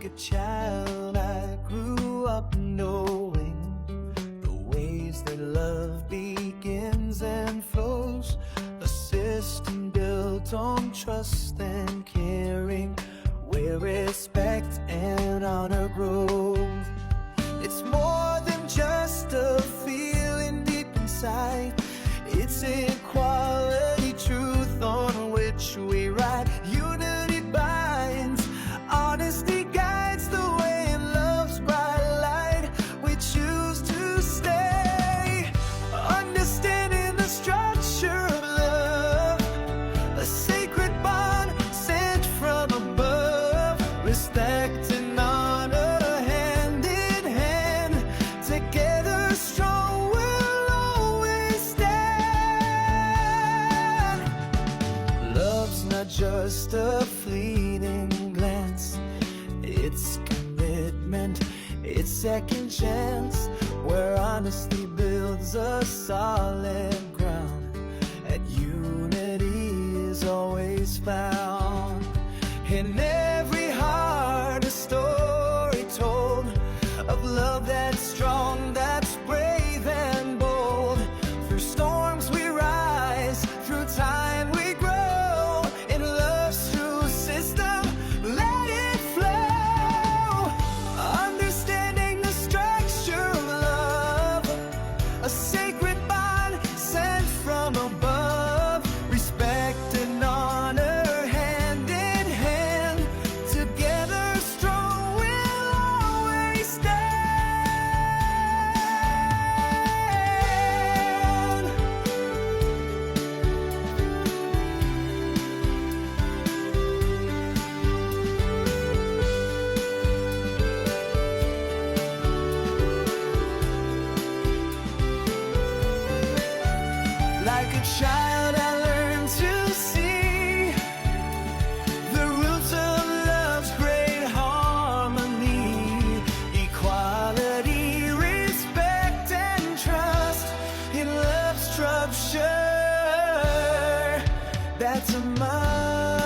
Like a child, I grew up knowing the ways that love begins and flows. A system built on trust and caring, where respect and honor grow. It's more than just a feeling deep inside. It's equality, truth on which we ride. Unity binds, honesty guides the way, in love's bright light we choose to stay. Understanding the structure of love, a sacred bond sent from above. Respect and honor, hand in hand, together strong we'll always stand. Love's not just a fleeting glance, it's commitment, it's second chance, where honesty builds a solid ground, and unity is always found. In every heart, a story told of love that's strong, that's brave and bold. Through storms we rise, through time we grow. In love's true system, let it flow. Understanding the structure of love, a sacred bond sent from above. Respect and honor, hand in hand, together strong we'll always stand. Like a child, I learned to see the roots of love's great harmony. Equality, respect, and trust in love's structure. That's a must.